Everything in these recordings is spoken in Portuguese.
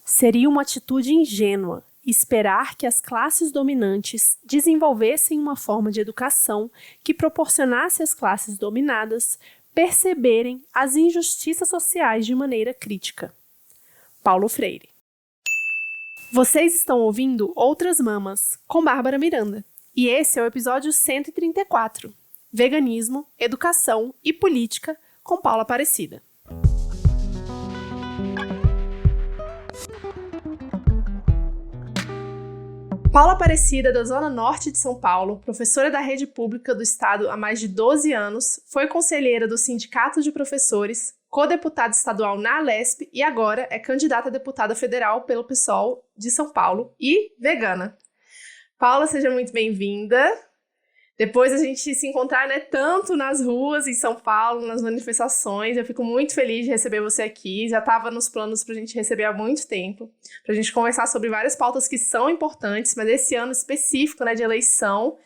Seria uma atitude ingênua esperar que as classes dominantes desenvolvessem uma forma de educação que proporcionasse às classes dominadas perceberem as injustiças sociais de maneira crítica. Paulo Freire. Vocês estão ouvindo Outras Mamas, com Bárbara Miranda, e esse é o episódio 134, Veganismo, Educação e Política, com Paula Aparecida. Paula Aparecida, da Zona Norte de São Paulo, professora da rede pública do Estado há mais de 12 anos, foi conselheira do Sindicato de Professores, co-deputada estadual na Alesp e agora é candidata a deputada federal pelo PSOL de São Paulo e vegana. Paula, seja muito bem-vinda. Depois a gente se encontrar, tanto nas ruas em São Paulo, nas manifestações. Eu fico muito feliz de receber você aqui. Já estava nos planos para a gente receber há muito tempo, para a gente conversar sobre várias pautas que são importantes, mas esse ano específico, de eleição,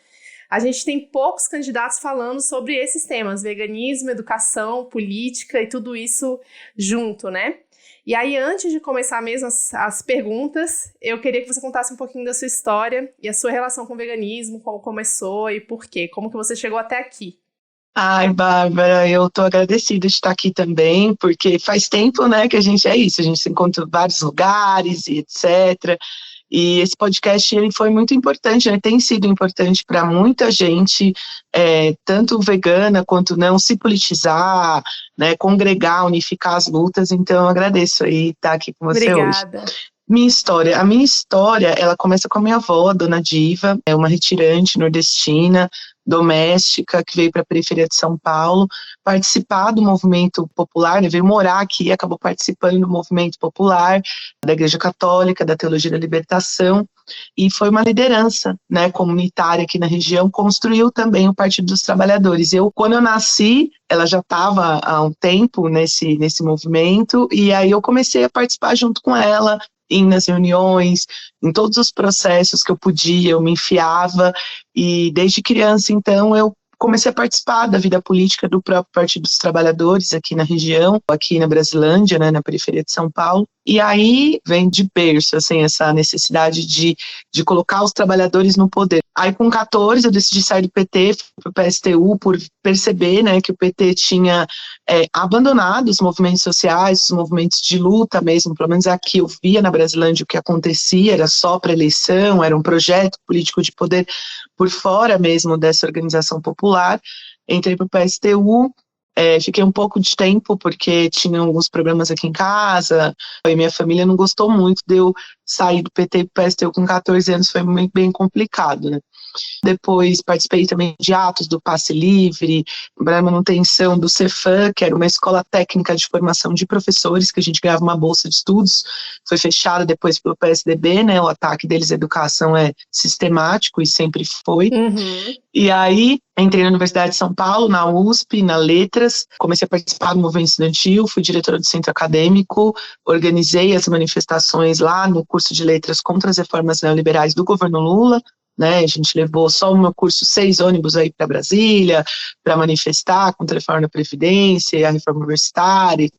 a gente tem poucos candidatos falando sobre esses temas, veganismo, educação, política e tudo isso junto, E aí, antes de começar mesmo as perguntas, eu queria que você contasse um pouquinho da sua história e a sua relação com o veganismo, como começou e por quê, como que você chegou até aqui. Ai, Bárbara, eu estou agradecida de estar aqui também, porque faz tempo, que a gente se encontra em vários lugares e etc., e esse podcast ele foi muito importante, tem sido importante para muita gente, tanto vegana quanto não, se politizar, congregar, unificar as lutas. Então eu agradeço aí estar aqui com você. Obrigada. Hoje. A minha história, ela começa com a minha avó, Dona Diva, é uma retirante nordestina, doméstica, que veio para a periferia de São Paulo, participar do movimento popular, veio morar aqui e acabou participando do movimento popular, da Igreja Católica, da Teologia da Libertação, e foi uma liderança, comunitária aqui na região, construiu também o Partido dos Trabalhadores. Quando eu nasci, ela já estava há um tempo nesse movimento, e aí eu comecei a participar junto com ela, nas reuniões, em todos os processos que eu podia, eu me enfiava, e desde criança, então, eu comecei a participar da vida política do próprio Partido dos Trabalhadores aqui na região, aqui na Brasilândia, na periferia de São Paulo, e aí vem de berço, essa necessidade de colocar os trabalhadores no poder. Aí com 14 eu decidi sair do PT, fui para o PSTU, por perceber, que o PT tinha abandonado os movimentos sociais, os movimentos de luta mesmo, pelo menos aqui eu via na Brasilândia o que acontecia, era só para eleição, era um projeto político de poder por fora mesmo dessa organização popular. Entrei para o PSTU, fiquei um pouco de tempo porque tinha alguns problemas aqui em casa, e minha família não gostou muito de eu sair do PT para o PSTU com 14 anos, foi bem complicado, Depois participei também de atos do Passe Livre, para a manutenção do Cefam, que era uma escola técnica de formação de professores, que a gente ganhava uma bolsa de estudos, foi fechada depois pelo PSDB, o ataque deles à educação é sistemático e sempre foi. Uhum. E aí entrei na Universidade de São Paulo, na USP, na Letras, comecei a participar do movimento estudantil, fui diretora do centro acadêmico, organizei as manifestações lá no curso de Letras contra as reformas neoliberais do governo Lula, A gente levou só o meu curso 6 ônibus aí para Brasília, para manifestar contra a reforma da Previdência, a reforma universitária e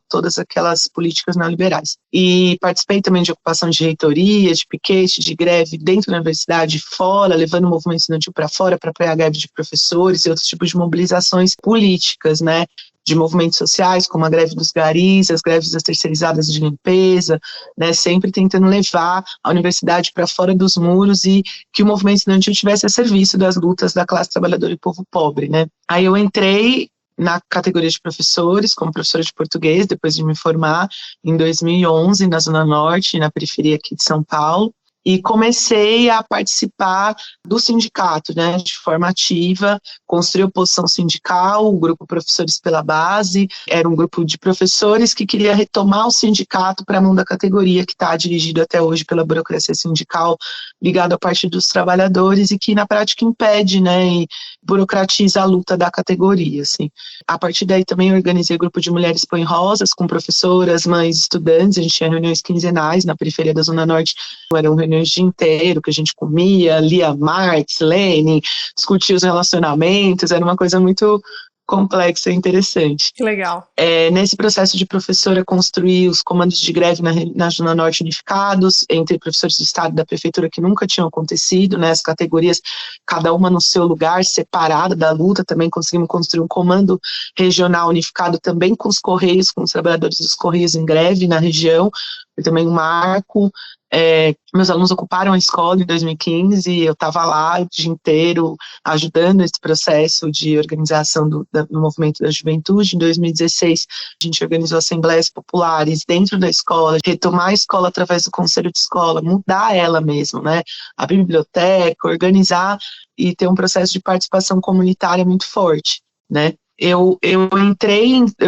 todas aquelas políticas neoliberais. E participei também de ocupação de reitoria, de piquete, de greve dentro da universidade e fora, levando o movimento estudantil para fora, para apoiar a greve de professores e outros tipos de mobilizações políticas, de movimentos sociais, como a greve dos garis, as greves das terceirizadas de limpeza, sempre tentando levar a universidade para fora dos muros e que o movimento estudantil tivesse a serviço das lutas da classe trabalhadora e povo pobre, Aí eu entrei na categoria de professores, como professora de português, depois de me formar, em 2011, na Zona Norte, na periferia aqui de São Paulo, e comecei a participar do sindicato, de forma ativa, construí oposição sindical, o grupo Professores pela Base, era um grupo de professores que queria retomar o sindicato para a mão da categoria, que está dirigido até hoje pela burocracia sindical, ligado ao Partido dos Trabalhadores, e que na prática impede, e burocratiza a luta da categoria, A partir daí também organizei o grupo de Mulheres Põe Rosas, com professoras, mães, estudantes, a gente tinha reuniões quinzenais na periferia da Zona Norte, eram reuniões o dia inteiro, que a gente comia, lia Marx, Lenin, discutia os relacionamentos, era uma coisa muito complexa e interessante. Que legal. Nesse processo de professora, construir os comandos de greve na Zona Norte unificados, entre professores do Estado e da Prefeitura, que nunca tinham acontecido, né, as categorias, cada uma no seu lugar, separada da luta, também conseguimos construir um comando regional unificado, também com os Correios, com os trabalhadores dos Correios em greve na região, foi também um marco. Meus alunos ocuparam a escola em 2015, eu estava lá o dia inteiro ajudando esse processo de organização do movimento da juventude. Em 2016, a gente organizou assembleias populares dentro da escola, retomar a escola através do conselho de escola, mudar ela mesmo, né? Abrir biblioteca, organizar e ter um processo de participação comunitária muito forte, né? Eu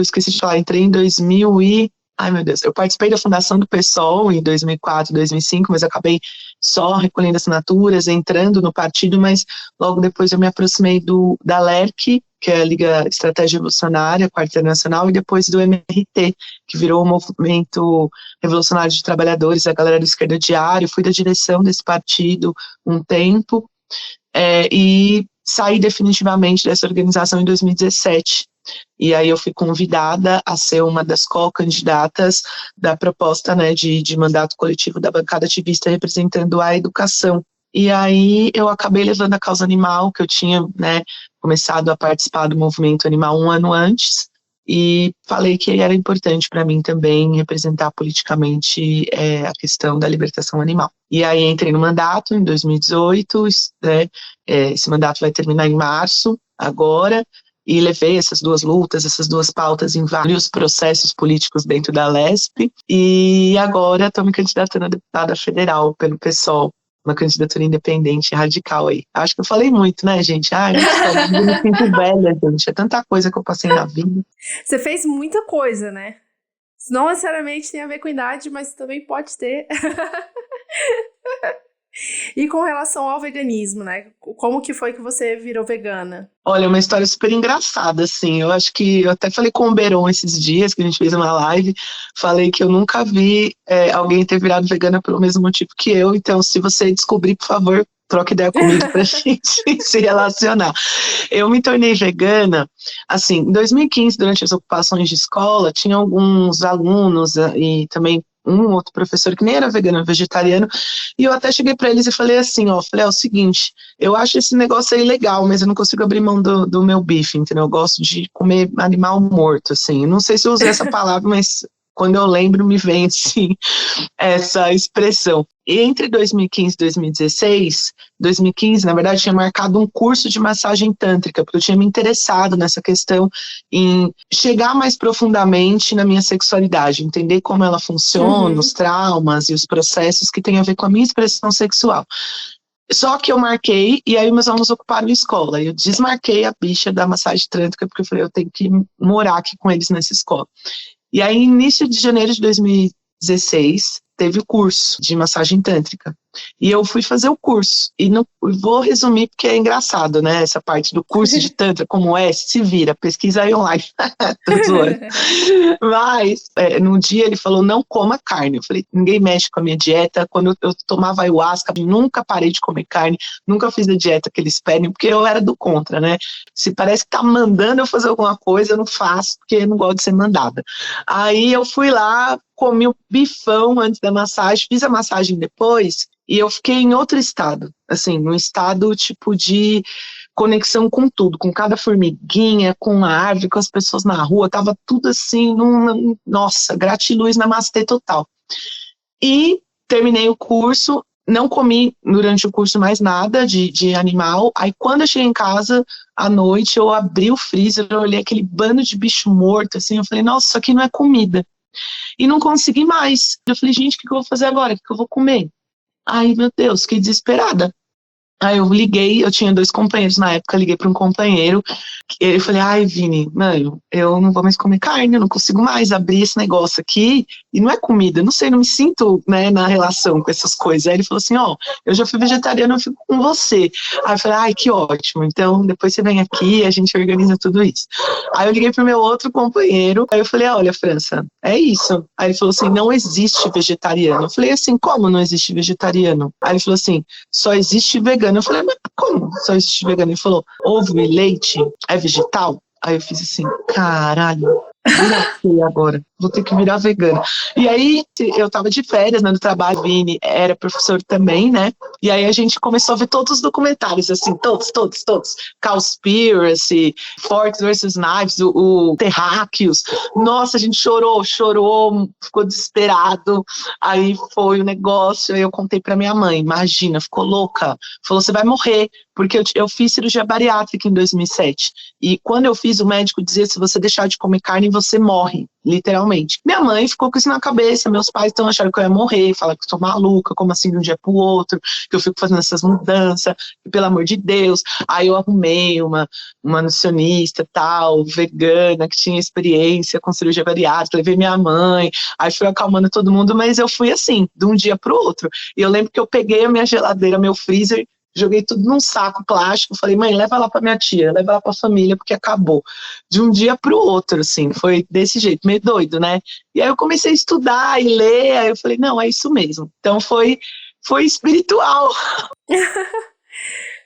esqueci de falar, entrei em 2000 e... Ai, meu Deus, eu participei da fundação do PSOL em 2004, 2005, mas acabei só recolhendo assinaturas, entrando no partido, mas logo depois eu me aproximei da LERC, que é a Liga Estratégia Revolucionária, Quarta Internacional, e depois do MRT, que virou o Movimento Revolucionário de Trabalhadores, a galera do Esquerda Diário. Fui da direção desse partido um tempo, e saí definitivamente dessa organização em 2017. E aí eu fui convidada a ser uma das co-candidatas da proposta, né, de mandato coletivo da bancada ativista representando a educação. E aí eu acabei levando a causa animal, que eu tinha, né, começado a participar do movimento animal um ano antes, e falei que era importante para mim também representar politicamente a questão da libertação animal. E aí entrei no mandato em 2018, né, esse mandato vai terminar em março agora, e levei essas duas lutas, essas duas pautas em vários processos políticos dentro da LESP, e agora estou me candidatando a deputada federal pelo PSOL, uma candidatura independente radical aí. Acho que eu falei muito, né, gente? Ai, eu me sinto velha, gente, é tanta coisa que eu passei na vida. Você fez muita coisa, né? Não necessariamente tem a ver com idade, mas também pode ter. E com relação ao veganismo, né? Como que foi que você virou vegana? Olha, uma história super engraçada, assim. Eu acho que eu até falei com o Beron esses dias, que a gente fez uma live, falei que eu nunca vi alguém ter virado vegana pelo mesmo motivo que eu. Então, se você descobrir, por favor, troca ideia comigo pra gente se relacionar. Eu me tornei vegana, assim, em 2015, durante as ocupações de escola, tinha alguns alunos e também um outro professor que nem era vegano, era vegetariano, e eu até cheguei para eles e falei assim, é o seguinte, eu acho esse negócio aí legal, mas eu não consigo abrir mão do meu bife, entendeu? Eu gosto de comer animal morto, assim, não sei se eu usei essa palavra, mas quando eu lembro me vem, assim, essa expressão. E entre 2015 e 2015, na verdade, tinha marcado um curso de massagem tântrica, porque eu tinha me interessado nessa questão em chegar mais profundamente na minha sexualidade, entender como ela funciona, os traumas e os processos que têm a ver com a minha expressão sexual. Só que eu marquei, e aí meus alunos ocuparam a escola, e eu desmarquei a bicha da massagem tântrica, porque eu falei, eu tenho que morar aqui com eles nessa escola. E aí, início de janeiro de 2016, teve o curso de massagem tântrica. E eu fui fazer o curso. E não, vou resumir porque é engraçado, né? Essa parte do curso de Tantra, como se vira, pesquisa aí online. Tô zoando. Mas, num dia ele falou, não coma carne. Eu falei, ninguém mexe com a minha dieta. Quando eu tomava ayahuasca, nunca parei de comer carne, nunca fiz a dieta que eles pedem, porque eu era do contra, né? Se parece que tá mandando eu fazer alguma coisa, eu não faço, porque eu não gosto de ser mandada. Aí eu fui lá, comi o bifão antes da massagem, fiz a massagem depois, e eu fiquei em outro estado, assim, num estado tipo de conexão com tudo, com cada formiguinha, com a árvore, com as pessoas na rua, tava tudo assim, nossa, gratiluz, namastê total. E terminei o curso, não comi durante o curso mais nada de animal, aí quando eu cheguei em casa, à noite, eu abri o freezer, eu olhei aquele bando de bicho morto, assim, eu falei, nossa, isso aqui não é comida. E não consegui mais. Eu falei, gente, o que eu vou fazer agora? O que eu vou comer? Ai, meu Deus, fiquei desesperada. Aí eu liguei, eu tinha 2 companheiros na época, liguei para um companheiro, eu falei, ai, Vini, mano, eu não vou mais comer carne, eu não consigo mais abrir esse negócio aqui, e não é comida, não sei, não me sinto, né, na relação com essas coisas. Aí ele falou assim, eu já fui vegetariano, eu fico com você. Aí eu falei, ai, que ótimo, então depois você vem aqui e a gente organiza tudo isso. Aí eu liguei pro meu outro companheiro, aí eu falei, olha, França, é isso. Aí ele falou assim, não existe vegetariano. Eu falei assim, como não existe vegetariano? Aí ele falou assim, só existe vegano. Eu falei, mas como só existe vegano? Ele falou, ovo e leite é vegetal? Aí eu fiz assim, caralho, e agora? Vou ter que virar vegana. E aí, eu tava de férias, né, no trabalho, Vini era professor também, né, e aí a gente começou a ver todos os documentários, assim, todos. Cowspiracy, Forks versus Knives, o Terráqueos. Nossa, a gente chorou, ficou desesperado. Aí foi o negócio, aí eu contei pra minha mãe, imagina, ficou louca. Falou, você vai morrer, porque eu fiz cirurgia bariátrica em 2007. E quando eu fiz, o médico dizia, se você deixar de comer carne, você morre, literalmente. Minha mãe ficou com isso na cabeça, meus pais estão achando que eu ia morrer, falaram que eu sou maluca, como assim de um dia pro outro, que eu fico fazendo essas mudanças, que, pelo amor de Deus. Aí eu arrumei uma nutricionista, tal, vegana, que tinha experiência com cirurgia bariátrica, levei minha mãe, aí fui acalmando todo mundo, mas eu fui assim, de um dia pro outro. E eu lembro que eu peguei a minha geladeira, meu freezer, joguei tudo num saco plástico, falei, mãe, leva lá pra minha tia, leva lá pra família, porque acabou. De um dia pro outro, assim, foi desse jeito, meio doido, né? E aí eu comecei a estudar e ler, aí eu falei, não, é isso mesmo. Então foi espiritual.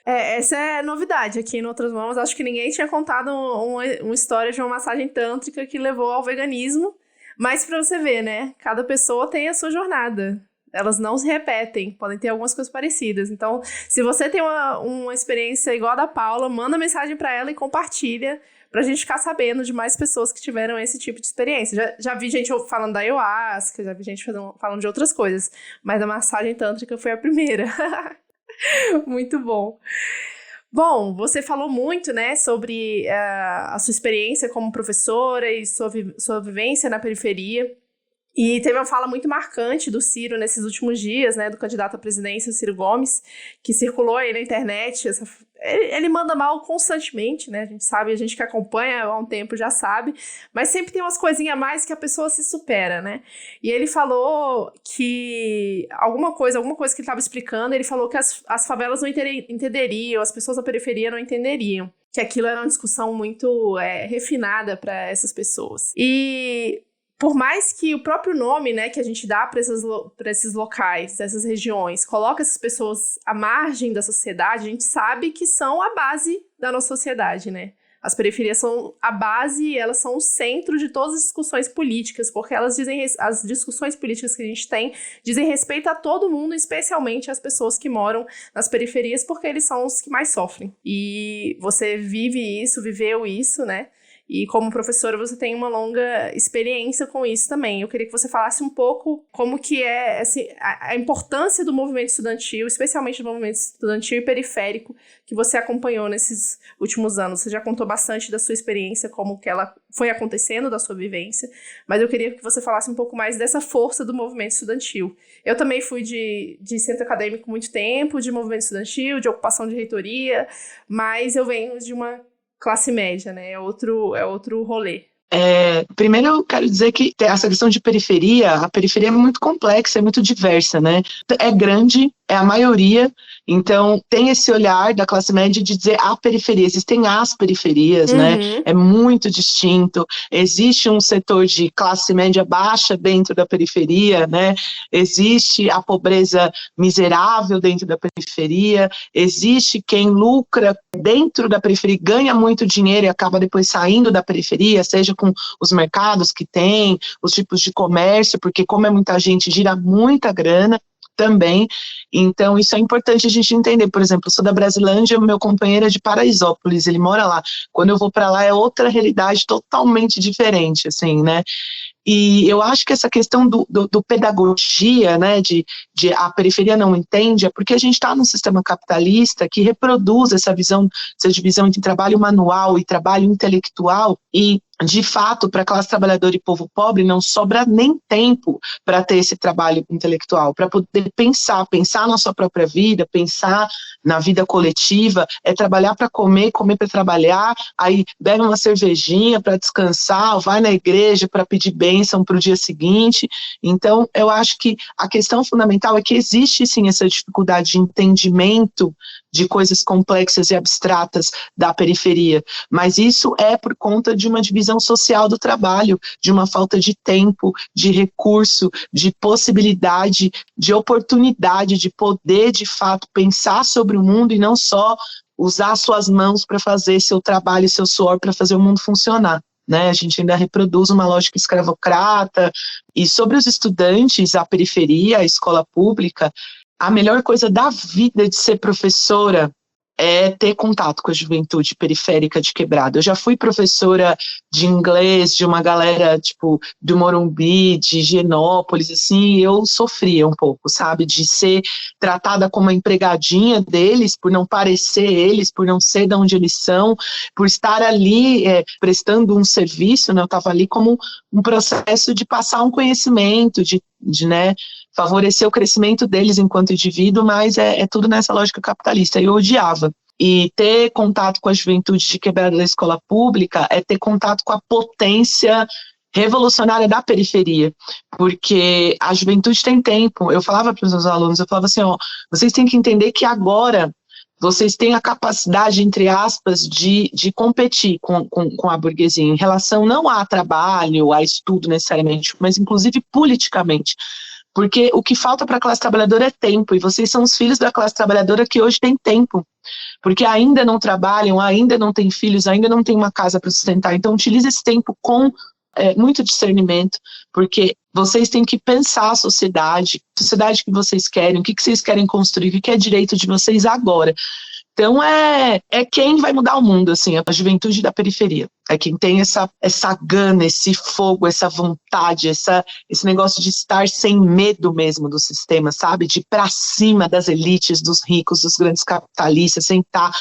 Essa é novidade aqui em Outras Mãos. Acho que ninguém tinha contado uma história de uma massagem tântrica que levou ao veganismo. Mas pra você ver, né? Cada pessoa tem a sua jornada. Elas não se repetem, podem ter algumas coisas parecidas. Então, se você tem uma experiência igual a da Paula, manda mensagem pra ela e compartilha pra gente ficar sabendo de mais pessoas que tiveram esse tipo de experiência. Já vi gente falando da ayahuasca, já vi gente falando de outras coisas, mas a massagem tântrica foi a primeira. Muito bom. Bom, você falou muito, né, sobre a sua experiência como professora e sua vivência na periferia. E teve uma fala muito marcante do Ciro nesses últimos dias, né, do candidato à presidência, Ciro Gomes, que circulou aí na internet. Ele manda mal constantemente, né, a gente sabe, a gente que acompanha há um tempo já sabe, mas sempre tem umas coisinhas a mais que a pessoa se supera, né. E ele falou que alguma coisa que ele estava explicando, ele falou que as favelas não entenderiam, as pessoas da periferia não entenderiam, que aquilo era uma discussão muito refinada para essas pessoas. E por mais que o próprio nome, né, que a gente dá para esses locais, essas regiões, coloca essas pessoas à margem da sociedade, a gente sabe que são a base da nossa sociedade, né? As periferias são a base e elas são o centro de todas as discussões políticas, porque as discussões políticas que a gente tem dizem respeito a todo mundo, especialmente as pessoas que moram nas periferias, porque eles são os que mais sofrem. E você viveu isso, né? E como professora você tem uma longa experiência com isso também. Eu queria que você falasse um pouco como que é assim, a importância do movimento estudantil, especialmente do movimento estudantil e periférico, que você acompanhou nesses últimos anos. Você já contou bastante da sua experiência, como que ela foi acontecendo, da sua vivência, mas eu queria que você falasse um pouco mais dessa força do movimento estudantil. Eu também fui de centro acadêmico muito tempo, de movimento estudantil, de ocupação de reitoria, mas eu venho de uma classe média, né? É outro rolê. Primeiro eu quero dizer que essa questão de periferia, a periferia é muito complexa, é muito diversa, né? É grande, é a maioria, então tem esse olhar da classe média de dizer a periferia, existem as periferias, né? É muito distinto, existe um setor de classe média baixa dentro da periferia, né? Existe a pobreza miserável dentro da periferia, existe quem lucra dentro da periferia, ganha muito dinheiro e acaba depois saindo da periferia, seja com os mercados que tem, os tipos de comércio, porque como é muita gente, gira muita grana também, então isso é importante a gente entender. Por exemplo, eu sou da Brasilândia, meu companheiro é de Paraisópolis, ele mora lá, quando eu vou para lá é outra realidade totalmente diferente, assim, né? E eu acho que essa questão do pedagogia, né, de a periferia não entende, é porque a gente está num sistema capitalista que reproduz essa divisão entre trabalho manual e trabalho intelectual, e de fato, para a classe trabalhadora e povo pobre, não sobra nem tempo para ter esse trabalho intelectual, para poder pensar na sua própria vida, pensar na vida coletiva, é trabalhar para comer para trabalhar, aí bebe uma cervejinha para descansar, vai na igreja para pedir bênção para o dia seguinte. Então, eu acho que a questão fundamental é que existe sim essa dificuldade de entendimento de coisas complexas e abstratas da periferia, mas isso é por conta de uma divisão social do trabalho, de uma falta de tempo, de recurso, de possibilidade, de oportunidade, de poder, de fato, pensar sobre o mundo e não só usar suas mãos para fazer seu trabalho, seu suor para fazer o mundo funcionar. Né, a gente ainda reproduz uma lógica escravocrata. E sobre os estudantes, a periferia, a escola pública, a melhor coisa da vida de ser professora é ter contato com a juventude periférica de Quebrada. Eu já fui professora de inglês, de uma galera, tipo, do Morumbi, de Higienópolis, assim, eu sofria um pouco, sabe, de ser tratada como a empregadinha deles, por não parecer eles, por não ser de onde eles são, por estar ali prestando um serviço, né, eu estava ali como um processo de passar um conhecimento, de né, favorecer o crescimento deles enquanto indivíduo, mas é tudo nessa lógica capitalista, eu odiava. E ter contato com a juventude de Quebrada da escola pública é ter contato com a potência revolucionária da periferia, porque a juventude tem tempo. Eu falava para os meus alunos, eu falava assim, ó, vocês têm que entender que agora vocês têm a capacidade, entre aspas, de competir com a burguesia em relação não a trabalho, a estudo necessariamente, mas inclusive politicamente. Porque o que falta para a classe trabalhadora é tempo, e vocês são os filhos da classe trabalhadora que hoje tem tempo, porque ainda não trabalham, ainda não têm filhos, ainda não têm uma casa para sustentar. Então, utilize esse tempo com muito discernimento, porque vocês têm que pensar a sociedade que vocês querem, o que vocês querem construir, o que é direito de vocês agora. Então, é quem vai mudar o mundo, assim, a juventude da periferia. É quem tem essa gana, esse fogo, essa vontade, esse negócio de estar sem medo mesmo do sistema, sabe? De ir para cima das elites, dos ricos, dos grandes capitalistas, sem estar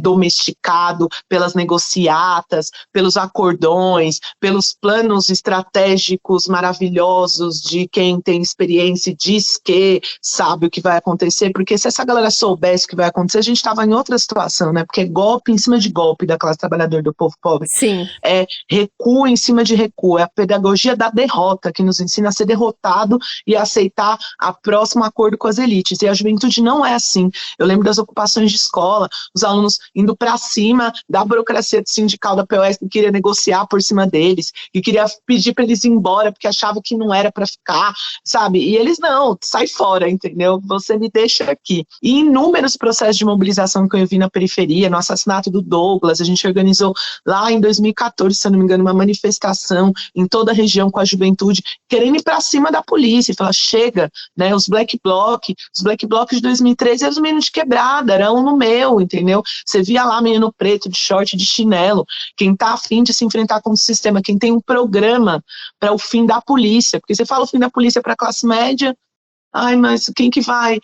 domesticado pelas negociatas, pelos acordões, pelos planos estratégicos maravilhosos de quem tem experiência e diz que sabe o que vai acontecer, porque se essa galera soubesse o que vai acontecer, a gente estava em outra situação, né? Porque é golpe em cima de golpe da classe trabalhadora, do povo pobre. Sim. É recuo em cima de recuo, é a pedagogia da derrota que nos ensina a ser derrotado e a aceitar a próximo acordo com as elites, e a juventude não é assim. Eu lembro das ocupações de escola, os alunos indo para cima da burocracia sindical da POS, que queria negociar por cima deles, que queria pedir para eles ir embora, porque achava que não era para ficar, sabe, e eles não, sai fora, entendeu, você me deixa aqui. E inúmeros processos de mobilização que eu vi na periferia, no assassinato do Douglas, a gente organizou lá em 2014, se eu não me engano, uma manifestação em toda a região com a juventude, querendo ir para cima da polícia, e falar, chega, né, os Black Blocs de 2013 eram os meninos de Quebrada, eram no meu, entendeu? Você via lá menino preto, de short, de chinelo, quem tá afim de se enfrentar com o sistema, quem tem um programa para o fim da polícia, porque você fala o fim da polícia para a classe média, ai, mas quem que vai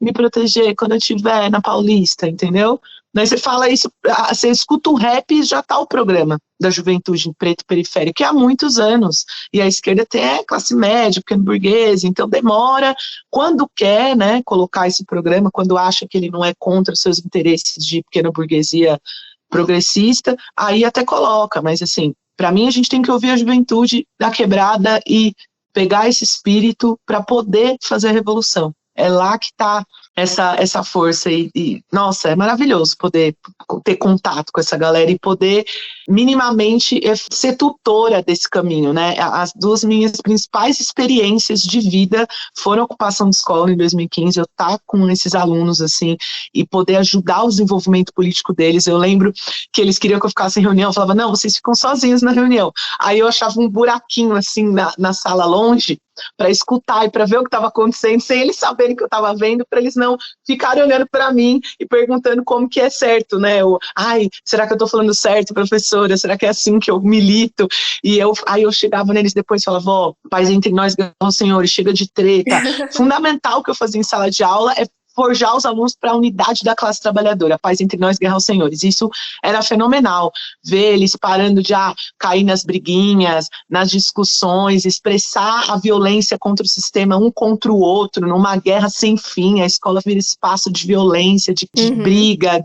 me proteger quando eu estiver na Paulista, entendeu? Daí você fala isso, você escuta o rap e já tá o programa da juventude em preto periférico, que há muitos anos, e a esquerda tem classe média, pequeno burguês, então demora, quando quer, né, colocar esse programa, quando acha que ele não é contra os seus interesses de pequena burguesia progressista, aí até coloca, mas assim, para mim a gente tem que ouvir a juventude da Quebrada e pegar esse espírito para poder fazer a revolução. É lá que está essa força e, nossa, é maravilhoso poder ter contato com essa galera e poder minimamente ser tutora desse caminho, né? As duas minhas principais experiências de vida foram a ocupação de escola em 2015, eu estar com esses alunos, assim, e poder ajudar o desenvolvimento político deles. Eu lembro que eles queriam que eu ficasse em reunião, eu falava, não, vocês ficam sozinhos na reunião. Aí eu achava um buraquinho, assim, na sala longe, para escutar e para ver o que estava acontecendo, sem eles saberem que eu estava vendo, para eles não ficarem olhando para mim e perguntando como que é certo, né? Ai, será que eu estou falando certo, professora? Será que é assim que eu milito? E aí eu chegava neles depois e falava, ó, paz entre nós, senhores, chega de treta. Fundamental que eu fazia em sala de aula é forjar os alunos para a unidade da classe trabalhadora, paz entre nós, guerra aos senhores. Isso era fenomenal, ver eles parando de cair nas briguinhas, nas discussões, expressar a violência contra o sistema um contra o outro, numa guerra sem fim. A escola vira espaço de violência, de briga,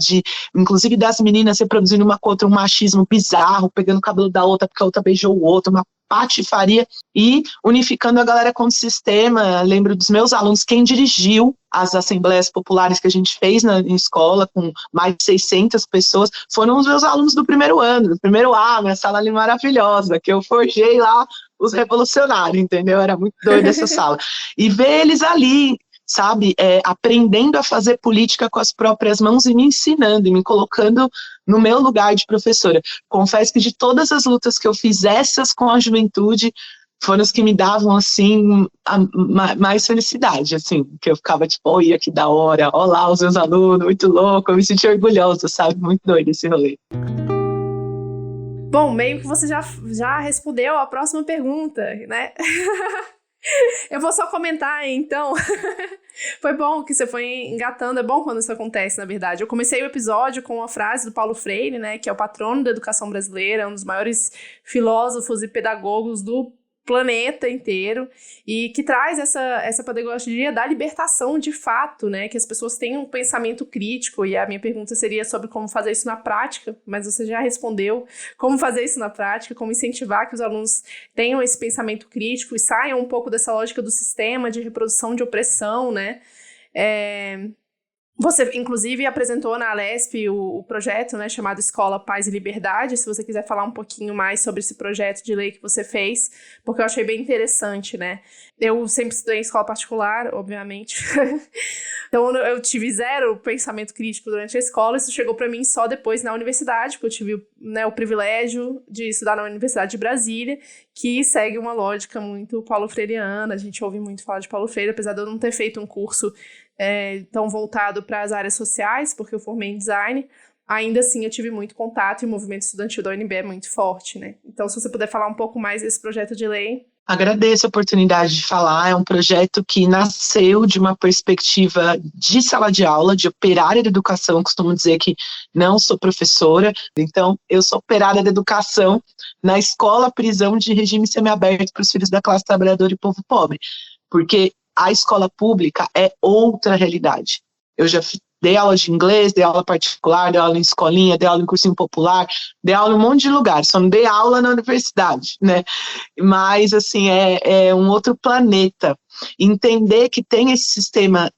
inclusive das meninas reproduzindo uma contra um machismo bizarro, pegando o cabelo da outra porque a outra beijou o outro, uma patifaria, e unificando a galera contra o sistema. Lembro dos meus alunos, quem dirigiu as assembleias populares que a gente fez na escola, com mais de 600 pessoas, foram os meus alunos do primeiro ano, do primeiro A, minha sala ali maravilhosa, que eu forjei lá os revolucionários, entendeu? Era muito doida essa sala. E ver eles ali, sabe, aprendendo a fazer política com as próprias mãos e me ensinando, e me colocando no meu lugar de professora. Confesso que de todas as lutas que eu fiz, essas com a juventude foram as que me davam, assim, mais felicidade, assim, que eu ficava tipo, olha que da hora, olha lá os meus alunos, muito louco, eu me senti orgulhosa, sabe, muito doido esse rolê. Bom, meio que você já respondeu a próxima pergunta, né? Eu vou só comentar, então. Foi bom que você foi engatando, é bom quando isso acontece, na verdade. Eu comecei o episódio com uma frase do Paulo Freire, né, que é o patrono da educação brasileira, um dos maiores filósofos e pedagogos do planeta inteiro, e que traz essa pedagogia da libertação de fato, né, que as pessoas tenham um pensamento crítico, e a minha pergunta seria sobre como fazer isso na prática, mas você já respondeu como fazer isso na prática, como incentivar que os alunos tenham esse pensamento crítico e saiam um pouco dessa lógica do sistema de reprodução de opressão, né. Você, inclusive, apresentou na Alesp o projeto, né, chamado Escola, Paz e Liberdade. Se você quiser falar um pouquinho mais sobre esse projeto de lei que você fez, porque eu achei bem interessante, né? Eu sempre estudei em escola particular, obviamente. Então, eu tive zero pensamento crítico durante a escola. Isso chegou para mim só depois na universidade, porque eu tive, né, o privilégio de estudar na Universidade de Brasília, que segue uma lógica muito paulo-freireana. A gente ouve muito falar de Paulo Freire, apesar de eu não ter feito um curso tão voltado para as áreas sociais, porque eu formei em design, ainda assim eu tive muito contato e o movimento estudantil da UNB é muito forte, né? Então, se você puder falar um pouco mais desse projeto de lei. Agradeço a oportunidade de falar. É um projeto que nasceu de uma perspectiva de sala de aula, de operária da educação. Eu costumo dizer que não sou professora, então eu sou operária da educação na escola prisão de regime semiaberto para os filhos da classe trabalhadora e povo pobre, porque a escola pública é outra realidade. Eu já dei aula de inglês, dei aula particular, dei aula em escolinha, dei aula em cursinho popular, dei aula em um monte de lugares, só não dei aula na universidade, né? Mas, assim, é um outro planeta. Entender que tem esse sistema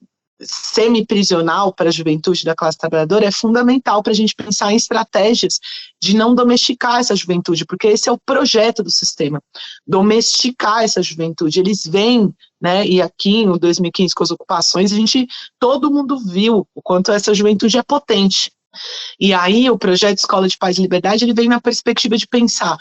semi-prisional para a juventude da classe trabalhadora é fundamental para a gente pensar em estratégias de não domesticar essa juventude, porque esse é o projeto do sistema, domesticar essa juventude. Eles vêm, né, e aqui em 2015 com as ocupações, todo mundo viu o quanto essa juventude é potente. E aí o projeto Escola de Paz e Liberdade, ele vem na perspectiva de pensar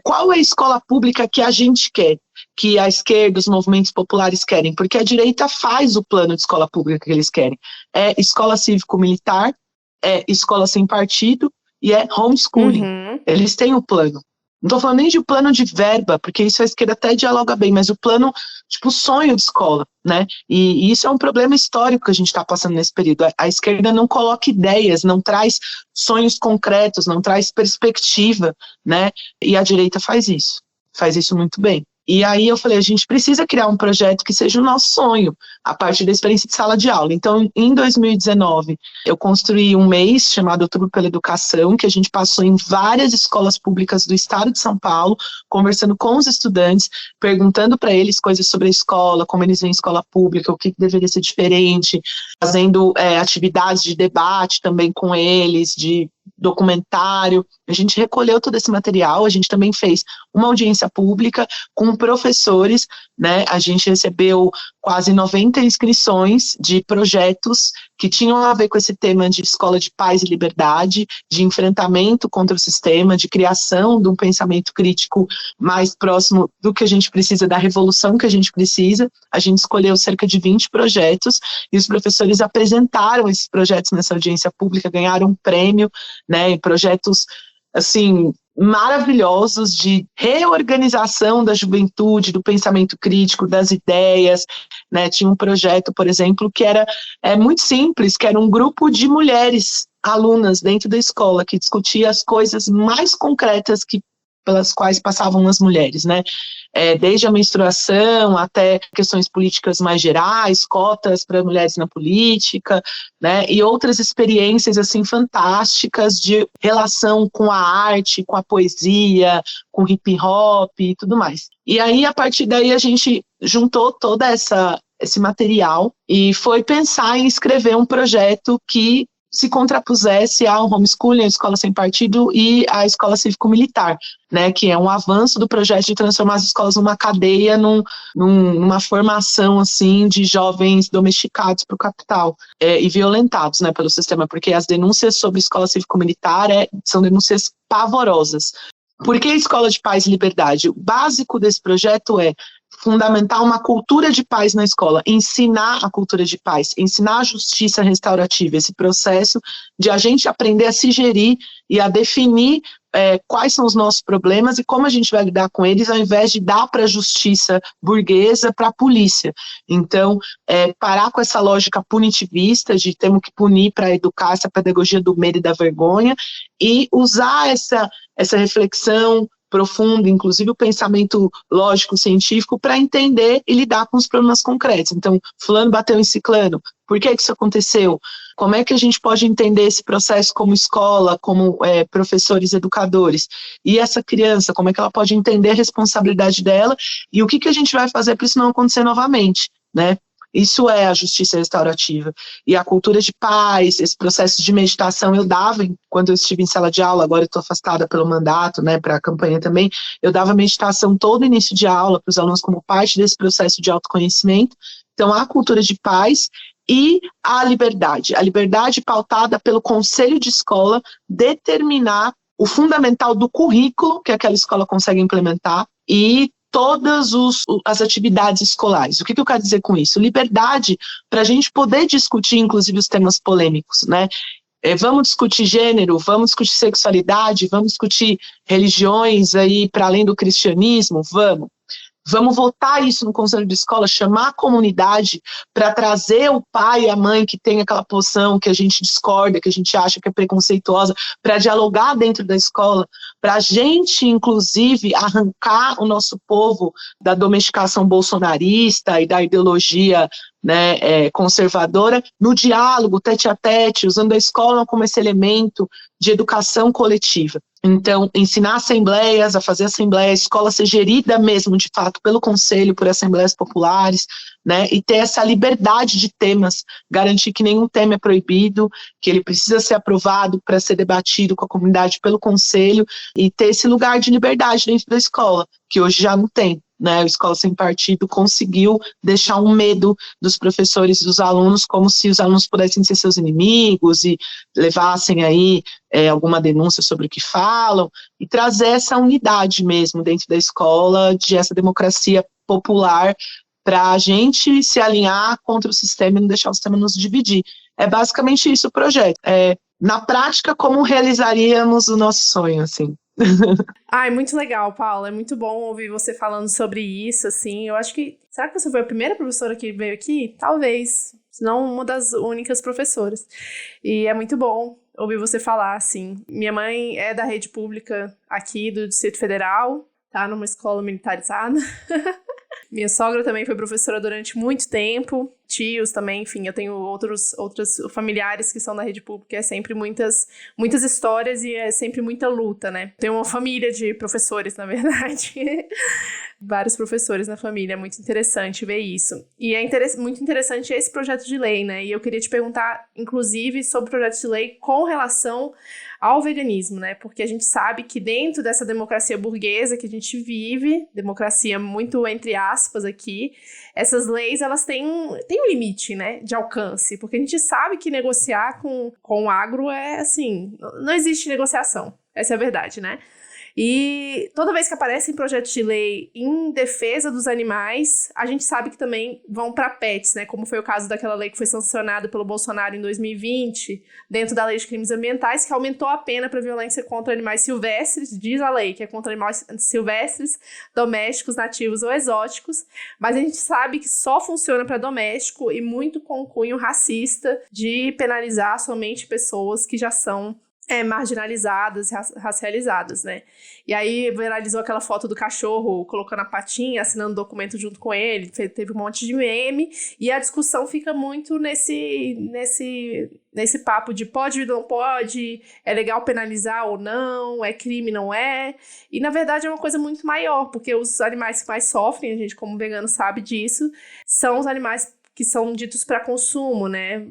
qual é a escola pública que a gente quer, que a esquerda, os movimentos populares querem, porque a direita faz o plano de escola pública que eles querem. É escola cívico-militar, é escola sem partido e é homeschooling. Uhum. Eles têm o plano. Não estou falando nem de plano de verba, porque isso a esquerda até dialoga bem, mas o plano, tipo, sonho de escola, né? E isso é um problema histórico que a gente está passando nesse período. A esquerda não coloca ideias, não traz sonhos concretos, não traz perspectiva, né? E a direita faz isso muito bem. E aí eu falei, a gente precisa criar um projeto que seja o nosso sonho, a partir da experiência de sala de aula. Então, em 2019, eu construí um mês chamado Outubro pela Educação, que a gente passou em várias escolas públicas do estado de São Paulo, conversando com os estudantes, perguntando para eles coisas sobre a escola, como eles veem a escola pública, o que deveria ser diferente, fazendo atividades de debate também com eles, de documentário. A gente recolheu todo esse material, a gente também fez uma audiência pública com professores, né? A gente recebeu quase 90 inscrições de projetos que tinham a ver com esse tema de escola de paz e liberdade, de enfrentamento contra o sistema, de criação de um pensamento crítico mais próximo do que a gente precisa, da revolução que a gente precisa. A gente escolheu cerca de 20 projetos e os professores apresentaram esses projetos nessa audiência pública, ganharam um prêmio, né, em projetos, assim, maravilhosos de reorganização da juventude, do pensamento crítico, das ideias, né? Tinha um projeto, por exemplo, que era muito simples, que era um grupo de mulheres alunas dentro da escola que discutia as coisas mais concretas pelas quais passavam as mulheres, né? Desde a menstruação até questões políticas mais gerais, cotas para mulheres na política, né? E outras experiências assim fantásticas de relação com a arte, com a poesia, com hip hop e tudo mais. E aí, a partir daí, a gente juntou toda esse material e foi pensar em escrever um projeto que se contrapusesse ao homeschooling, a escola sem partido e a escola cívico-militar, né, que é um avanço do projeto de transformar as escolas numa cadeia, numa formação assim de jovens domesticados para o capital e violentados, né, pelo sistema, porque as denúncias sobre escola cívico-militar são denúncias pavorosas. Por que escola de paz e liberdade? O básico desse projeto é fundamentar uma cultura de paz na escola, ensinar a cultura de paz, ensinar a justiça restaurativa, esse processo de a gente aprender a se gerir e a definir quais são os nossos problemas e como a gente vai lidar com eles, ao invés de dar para a justiça burguesa, para a polícia. Então, parar com essa lógica punitivista de temos que punir para educar, essa pedagogia do medo e da vergonha, e usar essa reflexão profunda, inclusive o pensamento lógico-científico, para entender e lidar com os problemas concretos. Então, fulano bateu em ciclano, por que isso aconteceu? Como é que a gente pode entender esse processo como escola, como professores, educadores? E essa criança, como é que ela pode entender a responsabilidade dela e o que a gente vai fazer para isso não acontecer novamente, né? Isso é a justiça restaurativa. E a cultura de paz, esse processo de meditação, eu dava, quando eu estive em sala de aula, agora eu estou afastada pelo mandato, né, para a campanha também, eu dava meditação todo início de aula para os alunos como parte desse processo de autoconhecimento. Então, a cultura de paz e a liberdade pautada pelo conselho de escola determinar o fundamental do currículo que aquela escola consegue implementar e todas as atividades escolares. O que eu quero dizer com isso? Liberdade para a gente poder discutir, inclusive, os temas polêmicos, né? Vamos discutir gênero, vamos discutir sexualidade, vamos discutir religiões aí para além do cristianismo, Vamos votar isso no conselho de escola, chamar a comunidade para trazer o pai e a mãe que tem aquela posição que a gente discorda, que a gente acha que é preconceituosa, para dialogar dentro da escola, para a gente, inclusive, arrancar o nosso povo da domesticação bolsonarista e da ideologia, né, conservadora, no diálogo, tete a tete, usando a escola como esse elemento de educação coletiva. Então, ensinar assembleias, a fazer assembleia, a escola ser gerida mesmo, de fato, pelo conselho, por assembleias populares, né, e ter essa liberdade de temas, garantir que nenhum tema é proibido, que ele precisa ser aprovado para ser debatido com a comunidade pelo conselho, e ter esse lugar de liberdade dentro da escola, que hoje já não tem. Né, a escola sem partido conseguiu deixar um medo dos professores e dos alunos, como se os alunos pudessem ser seus inimigos e levassem aí alguma denúncia sobre o que falam, e trazer essa unidade mesmo dentro da escola, de essa democracia popular, para a gente se alinhar contra o sistema e não deixar o sistema nos dividir. É basicamente isso o projeto. Na prática, como realizaríamos o nosso sonho, assim. Ai, muito legal, Paula. É muito bom ouvir você falando sobre isso, assim. Eu acho que... Será que você foi a primeira professora que veio aqui? Talvez. Se não, uma das únicas professoras. E é muito bom ouvir você falar, assim. Minha mãe é da rede pública aqui do Distrito Federal, tá? Numa escola militarizada. Minha sogra também foi professora durante muito tempo, tios também, enfim, eu tenho outros familiares que são da rede pública, é sempre muitas histórias e é sempre muita luta, né? Tenho uma família de professores, na verdade, vários professores na família, é muito interessante ver isso. E é muito interessante esse projeto de lei, né? E eu queria te perguntar, inclusive, sobre o projeto de lei com relação ao veganismo, né? Porque a gente sabe que dentro dessa democracia burguesa que a gente vive, democracia muito entre aspas aqui, essas leis, elas têm um limite, né, de alcance, porque a gente sabe que negociar com o agro é assim, não existe negociação, essa é a verdade, né? E toda vez que aparecem projetos de lei em defesa dos animais, a gente sabe que também vão para pets, né? Como foi o caso daquela lei que foi sancionada pelo Bolsonaro em 2020, dentro da lei de crimes ambientais, que aumentou a pena para violência contra animais silvestres, diz a lei, que é contra animais silvestres, domésticos, nativos ou exóticos, mas a gente sabe que só funciona para doméstico e muito com cunho racista de penalizar somente pessoas que já são marginalizadas, racializadas, né? E aí viralizou aquela foto do cachorro colocando a patinha, assinando o documento junto com ele, teve um monte de meme, e a discussão fica muito nesse papo de pode ou não pode, é legal penalizar ou não, é crime, não é, e na verdade é uma coisa muito maior, porque os animais que mais sofrem, a gente como vegano sabe disso, são os animais que são ditos para consumo, né?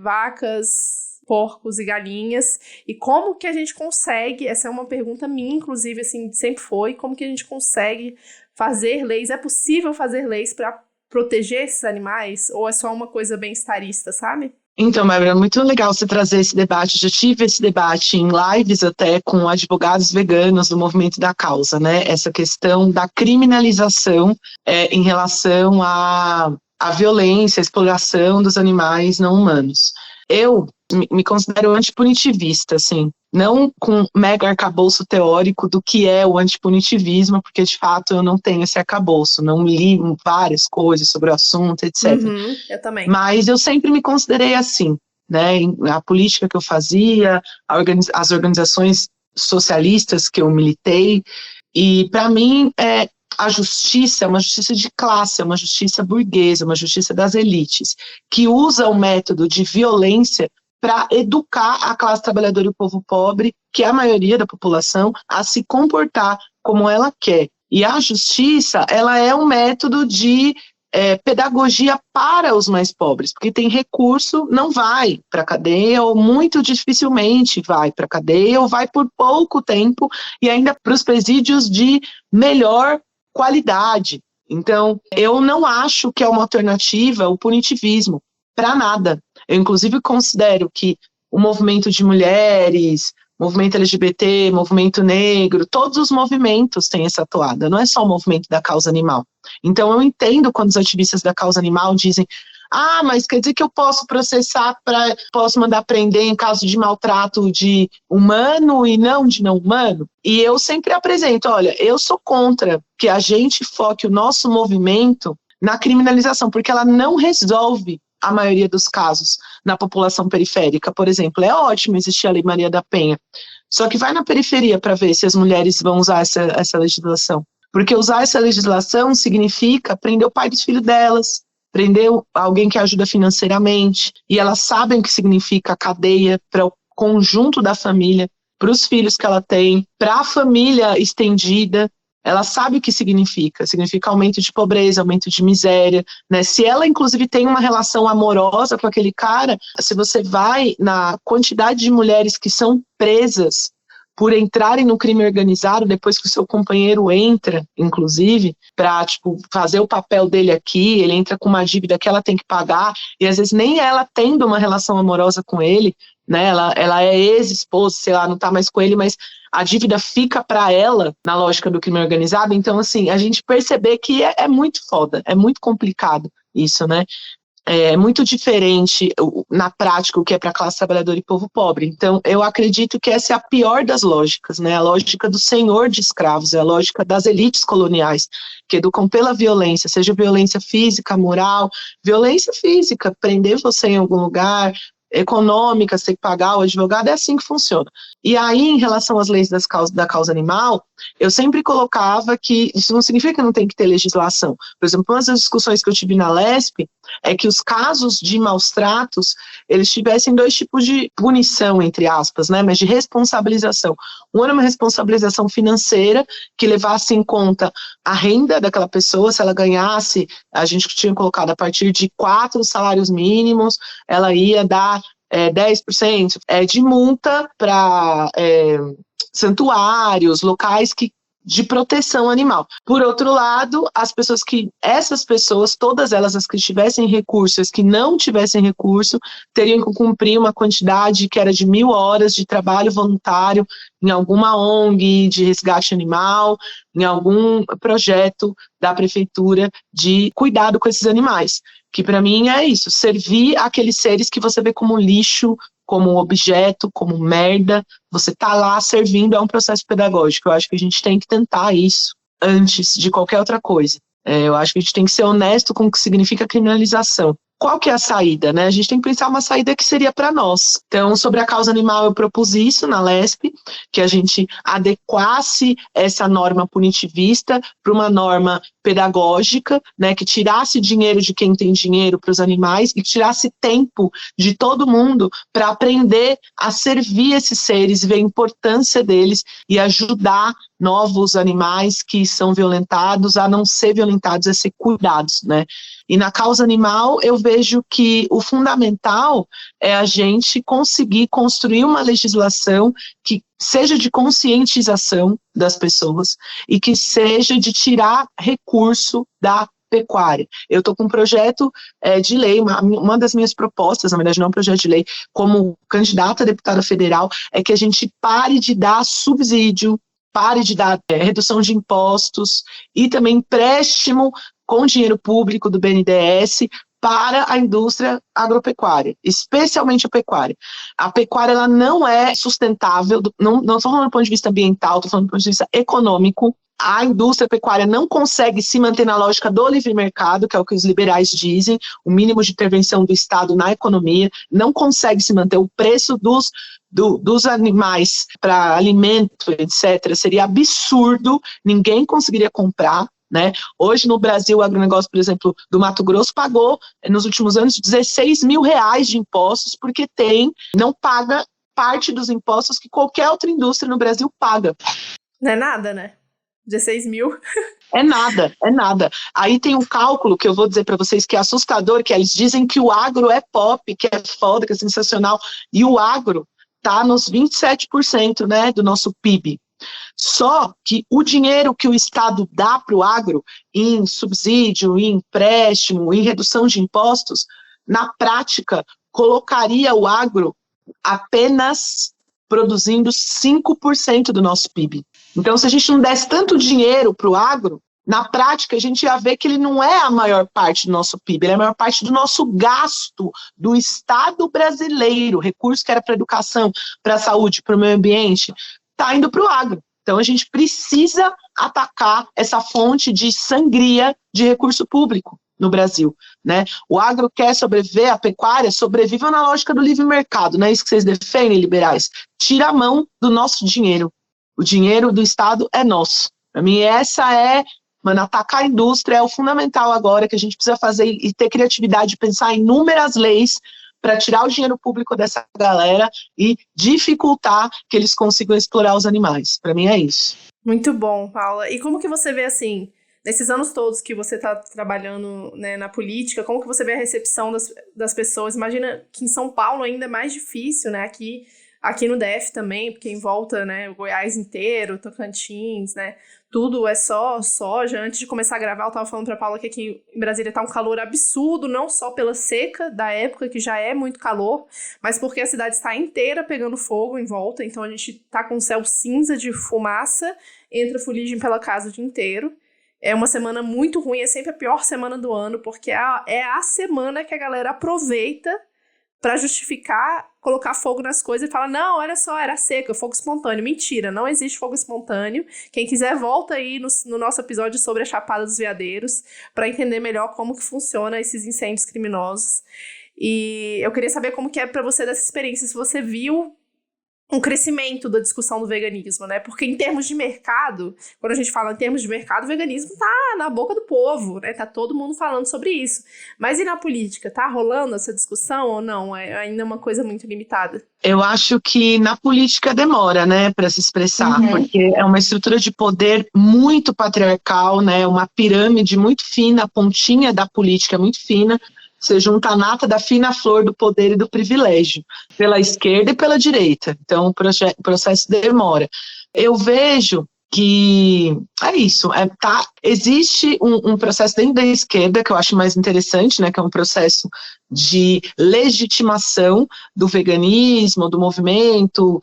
Vacas, porcos e galinhas, e como que a gente consegue, essa é uma pergunta minha, inclusive, assim, sempre foi, como que a gente consegue fazer leis, é possível fazer leis para proteger esses animais, ou é só uma coisa bem-estarista, sabe? Então, Bárbara, é muito legal você trazer esse debate. Já tive esse debate em lives até com advogados veganos do movimento da causa, né? Essa questão da criminalização em relação à violência, à exploração dos animais não humanos. Eu me considero antipunitivista, assim, não com mega arcabouço teórico do que é o antipunitivismo, porque de fato eu não tenho esse arcabouço, não li várias coisas sobre o assunto, etc. Eu também. Mas eu sempre me considerei assim, né? A política que eu fazia, as organizações socialistas que eu militei, e para mim a justiça é uma justiça de classe, é uma justiça burguesa, uma justiça das elites, que usa o método de violência para educar a classe trabalhadora e o povo pobre, que é a maioria da população, a se comportar como ela quer. E a justiça, ela é um método de pedagogia para os mais pobres, porque tem recurso, não vai para a cadeia, ou muito dificilmente vai para a cadeia, ou vai por pouco tempo, e ainda para os presídios de melhor qualidade. Então, eu não acho que é uma alternativa o punitivismo, para nada. Eu, inclusive, considero que o movimento de mulheres, movimento LGBT, movimento negro, todos os movimentos têm essa toada, não é só o movimento da causa animal. Então, eu entendo quando os ativistas da causa animal dizem: ah, mas quer dizer que eu posso processar, posso mandar prender em caso de maltrato de humano e não de não humano? E eu sempre apresento, olha, eu sou contra que a gente foque o nosso movimento na criminalização, porque ela não resolve a maioria dos casos na população periférica. Por exemplo, é ótimo existir a Lei Maria da Penha, só que vai na periferia para ver se as mulheres vão usar essa legislação. Porque usar essa legislação significa prender o pai dos filhos delas, prender alguém que ajuda financeiramente, e elas sabem o que significa a cadeia para o conjunto da família, para os filhos que ela tem, para a família estendida. Ela sabe o que significa aumento de pobreza, aumento de miséria, né? Se ela, inclusive, tem uma relação amorosa com aquele cara, se você vai na quantidade de mulheres que são presas por entrarem no crime organizado, depois que o seu companheiro entra, inclusive, para fazer o papel dele aqui, ele entra com uma dívida que ela tem que pagar, e às vezes nem ela tendo uma relação amorosa com ele, né? Ela é ex-esposa, sei lá, não está mais com ele, mas a dívida fica para ela, na lógica do crime organizado. Então, assim, a gente perceber que é muito foda, é muito complicado isso, né? É muito diferente na prática o que é para a classe trabalhadora e povo pobre. Então, eu acredito que essa é a pior das lógicas, né? A lógica do senhor de escravos, é a lógica das elites coloniais, que educam pela violência, seja violência física, moral, violência física, prender você em algum lugar, econômica, você tem que pagar o advogado, é assim que funciona. E aí, em relação às leis da causa animal, eu sempre colocava que isso não significa que não tem que ter legislação. Por exemplo, uma das discussões que eu tive na LESP é que os casos de maus tratos, eles tivessem dois tipos de punição, entre aspas, né, mas de responsabilização. Um era uma responsabilização financeira, que levasse em conta a renda daquela pessoa, se ela ganhasse, a gente tinha colocado a partir de 4 salários mínimos, ela ia dar 10% de multa para santuários, locais de proteção animal. Por outro lado, essas pessoas, todas elas as que tivessem recurso, as que não tivessem recurso, teriam que cumprir uma quantidade que era de 1.000 horas de trabalho voluntário em alguma ONG de resgate animal, em algum projeto da prefeitura de cuidado com esses animais. Que para mim é isso, servir aqueles seres que você vê como lixo, como objeto, como merda, você tá lá servindo, é um processo pedagógico. Eu acho que a gente tem que tentar isso antes de qualquer outra coisa. Eu acho que a gente tem que ser honesto com o que significa criminalização. Qual que é a saída, né? A gente tem que pensar uma saída que seria para nós. Então, sobre a causa animal, eu propus isso na LESP, que a gente adequasse essa norma punitivista para uma norma pedagógica, né, que tirasse dinheiro de quem tem dinheiro para os animais e tirasse tempo de todo mundo para aprender a servir esses seres, ver a importância deles e ajudar novos animais que são violentados a não ser violentados, a ser cuidados, né? E na causa animal eu vejo que o fundamental é a gente conseguir construir uma legislação que seja de conscientização das pessoas e que seja de tirar recurso da pecuária. Eu estou com um projeto de lei, uma das minhas propostas, na verdade não é um projeto de lei, como candidata a deputada federal, é que a gente pare de dar subsídio, pare de dar redução de impostos e também empréstimo com dinheiro público do BNDES para a indústria agropecuária, especialmente a pecuária. A pecuária ela não é sustentável, não estou falando do ponto de vista ambiental, estou falando do ponto de vista econômico. A indústria pecuária não consegue se manter na lógica do livre mercado, que é o que os liberais dizem, o mínimo de intervenção do Estado na economia, não consegue se manter. O preço dos animais para alimento, etc., seria absurdo, ninguém conseguiria comprar, né? Hoje no Brasil o agronegócio, por exemplo, do Mato Grosso pagou nos últimos anos 16 mil reais de impostos porque não paga parte dos impostos que qualquer outra indústria no Brasil paga. Não é nada, né? 16 mil. É nada, é nada. Aí tem um cálculo que eu vou dizer para vocês que é assustador, que eles dizem que o agro é pop, que é foda, que é sensacional, e o agro está nos 27%, né, do nosso PIB. Só que o dinheiro que o Estado dá para o agro em subsídio, em empréstimo, em redução de impostos, na prática, colocaria o agro apenas produzindo 5% do nosso PIB. Então, se a gente não desse tanto dinheiro para o agro, na prática, a gente ia ver que ele não é a maior parte do nosso PIB, ele é a maior parte do nosso gasto do Estado brasileiro, recurso que era para a educação, para a saúde, para o meio ambiente, está indo para o agro. Então, a gente precisa atacar essa fonte de sangria de recurso público no Brasil, né? O agro quer sobreviver, a pecuária sobrevive na lógica do livre mercado, não é isso que vocês defendem, liberais? Tira a mão do nosso dinheiro. O dinheiro do Estado é nosso. Para mim, atacar a indústria é o fundamental agora que a gente precisa fazer e ter criatividade de pensar em inúmeras leis para tirar o dinheiro público dessa galera e dificultar que eles consigam explorar os animais. Para mim é isso. Muito bom, Paula. E como que você vê, assim, nesses anos todos que você está trabalhando, né, na política, como que você vê a recepção das pessoas? Imagina que em São Paulo ainda é mais difícil, né? Aqui no DF também, porque em volta, né, o Goiás inteiro, Tocantins, né, tudo é só soja. Antes de começar a gravar, eu tava falando pra Paula que aqui em Brasília tá um calor absurdo, não só pela seca da época, que já é muito calor, mas porque a cidade está inteira pegando fogo em volta, então a gente tá com o céu cinza de fumaça, entra fuligem pela casa o dia inteiro. É uma semana muito ruim, é sempre a pior semana do ano, porque é a semana que a galera aproveita para justificar, colocar fogo nas coisas e falar, não, olha só, era seca, fogo espontâneo. Mentira, não existe fogo espontâneo. Quem quiser, volta aí no nosso episódio sobre a Chapada dos Veadeiros para entender melhor como que funciona esses incêndios criminosos. E eu queria saber como que é para você dessa experiência, se você viu um crescimento da discussão do veganismo, né? Porque em termos de mercado, quando a gente fala em termos de mercado, o veganismo tá na boca do povo, né? Tá todo mundo falando sobre isso. Mas e na política? Tá rolando essa discussão ou não? É ainda uma coisa muito limitada? Eu acho que na política demora, né, para se expressar, porque é uma estrutura de poder muito patriarcal, né? Uma pirâmide muito fina, a pontinha da política é muito fina. Você junta a nata da fina flor do poder e do privilégio, pela esquerda e pela direita. Então, o processo demora. Eu vejo que é isso. Existe um processo dentro da esquerda que eu acho mais interessante, né, que é um processo de legitimação do veganismo, do movimento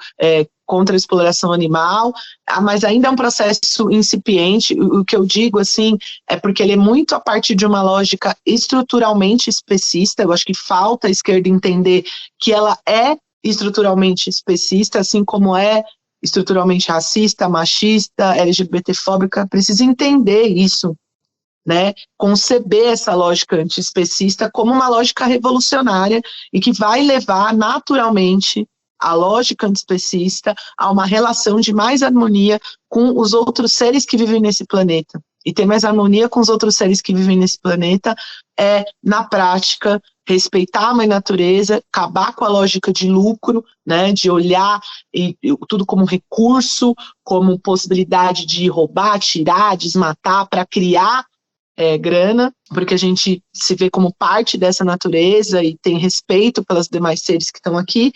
contra a exploração animal, mas ainda é um processo incipiente. O que eu digo, assim, é porque ele é muito a partir de uma lógica estruturalmente especista. Eu acho que falta a esquerda entender que ela é estruturalmente especista, assim como é estruturalmente racista, machista, LGBTfóbica. Precisa entender isso, né? Conceber essa lógica antiespecista como uma lógica revolucionária e que vai levar naturalmente a lógica antiespecista a uma relação de mais harmonia com os outros seres que vivem nesse planeta. e ter mais harmonia com os outros seres que vivem nesse planeta é, na prática, respeitar a mãe natureza, acabar com a lógica de lucro, né, de olhar tudo como recurso, como possibilidade de roubar, tirar, desmatar para criar grana, porque a gente se vê como parte dessa natureza e tem respeito pelos demais seres que estão aqui,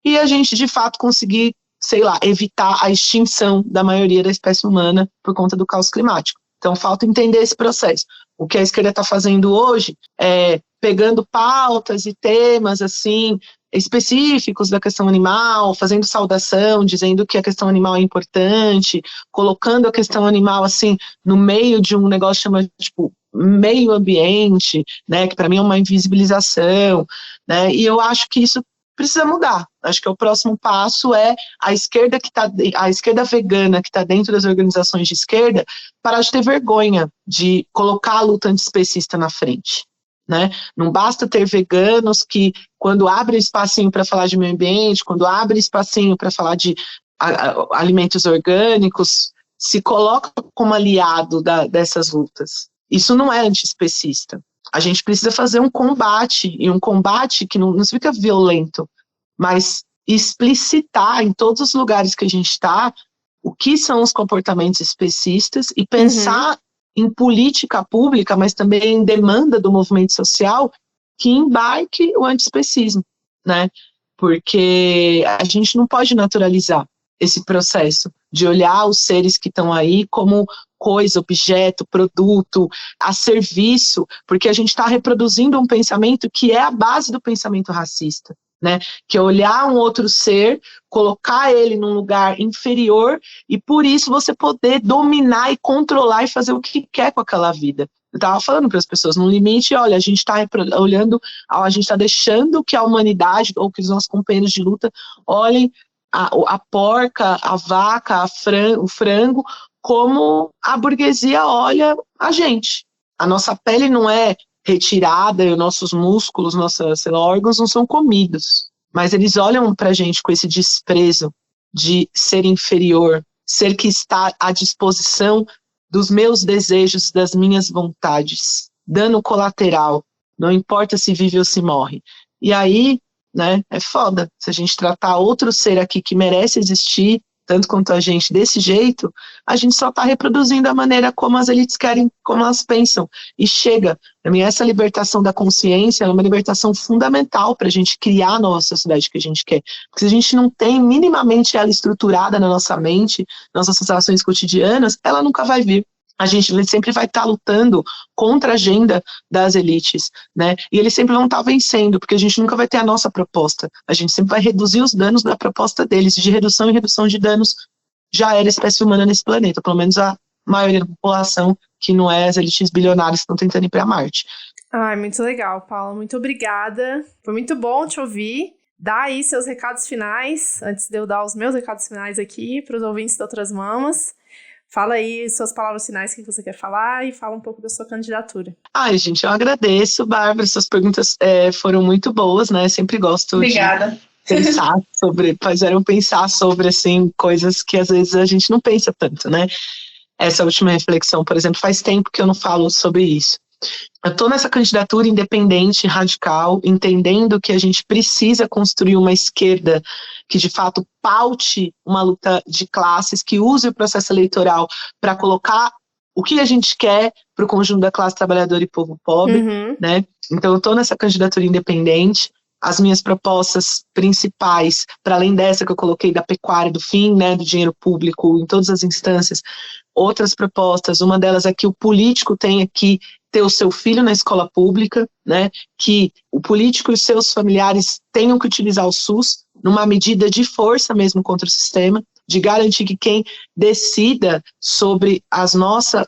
e a gente, de fato, conseguir, sei lá, evitar a extinção da maioria da espécie humana por conta do caos climático. Então, falta entender esse processo. O que a esquerda está fazendo hoje é pegando pautas e temas, assim, específicos da questão animal, fazendo saudação, dizendo que a questão animal é importante, colocando a questão animal, assim, no meio de um negócio chamado, tipo, meio ambiente, né, que para mim é uma invisibilização, né, e eu acho que isso precisa mudar. Acho que o próximo passo é a esquerda a esquerda vegana que está dentro das organizações de esquerda parar de ter vergonha de colocar a luta antiespecista na frente. Né? Não basta ter veganos que, quando abre espacinho para falar de meio ambiente, quando abre espacinho para falar de alimentos orgânicos, se coloca como aliado dessas lutas. Isso não é antiespecista. A gente precisa fazer um combate, e um combate que não fica violento, mas explicitar em todos os lugares que a gente está o que são os comportamentos especistas e pensar em política pública, mas também em demanda do movimento social que embarque o antiespecismo, né? Porque a gente não pode naturalizar esse processo de olhar os seres que estão aí como coisa, objeto, produto, a serviço, porque a gente está reproduzindo um pensamento que é a base do pensamento racista, né? Que é olhar um outro ser, colocar ele num lugar inferior e por isso você poder dominar e controlar e fazer o que quer com aquela vida. Eu estava falando para as pessoas, no limite, olha, a gente está olhando, a gente está deixando que a humanidade ou que os nossos companheiros de luta olhem a porca, a vaca, o frango, como a burguesia olha a gente. A nossa pele não é retirada e os nossos músculos, nossos órgãos não são comidos. Mas eles olham para a gente com esse desprezo de ser inferior, ser que está à disposição dos meus desejos, das minhas vontades. Dano colateral, não importa se vive ou se morre. E aí, né, é foda. Se a gente tratar outro ser aqui que merece existir, tanto quanto a gente, desse jeito, a gente só está reproduzindo a maneira como as elites querem, como elas pensam. E chega. Para mim, essa libertação da consciência é uma libertação fundamental para a gente criar a nova sociedade que a gente quer. Porque se a gente não tem minimamente ela estruturada na nossa mente, nas nossas ações cotidianas, ela nunca vai vir. A gente sempre vai estar lutando contra a agenda das elites, né? E eles sempre vão estar vencendo, porque a gente nunca vai ter a nossa proposta. A gente sempre vai reduzir os danos da proposta deles. De redução em redução de danos já era espécie humana nesse planeta, pelo menos a maioria da população, que não é as elites bilionárias que estão tentando ir para Marte. Ai, muito legal, Paula. Muito obrigada. Foi muito bom te ouvir. Dá aí seus recados finais, antes de eu dar os meus recados finais aqui para os ouvintes de Outras Mamas. Fala aí suas palavras finais que você quer falar e fala um pouco da sua candidatura. Ai, gente, eu agradeço, Bárbara, suas perguntas foram muito boas, né? Sempre gosto Obrigada. de pensar fizeram pensar sobre, assim, coisas que às vezes a gente não pensa tanto, né? Essa última reflexão, por exemplo, faz tempo que eu não falo sobre isso. Eu estou nessa candidatura independente, radical, entendendo que a gente precisa construir uma esquerda que de fato paute uma luta de classes, que use o processo eleitoral para colocar o que a gente quer para o conjunto da classe trabalhadora e povo pobre, né? Então eu estou nessa candidatura independente. As minhas propostas principais, para além dessa que eu coloquei da pecuária, do fim, né, do dinheiro público em todas as instâncias, outras propostas, uma delas é que o político tenha que ter o seu filho na escola pública, né, que o político e os seus familiares tenham que utilizar o SUS numa medida de força mesmo contra o sistema, de garantir que quem decida sobre a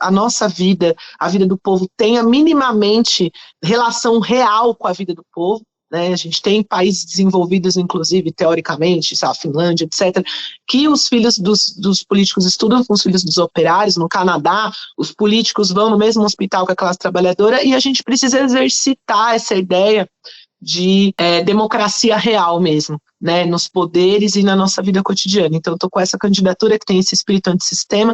nossa vida, a vida do povo, tenha minimamente relação real com a vida do povo, né? A gente tem países desenvolvidos, inclusive, teoricamente, a Finlândia, etc., que os filhos dos políticos estudam com os filhos dos operários. No Canadá, os políticos vão no mesmo hospital que a classe trabalhadora, e a gente precisa exercitar essa ideia de democracia real mesmo, né, nos poderes e na nossa vida cotidiana. Então, eu estou com essa candidatura que tem esse espírito antissistema,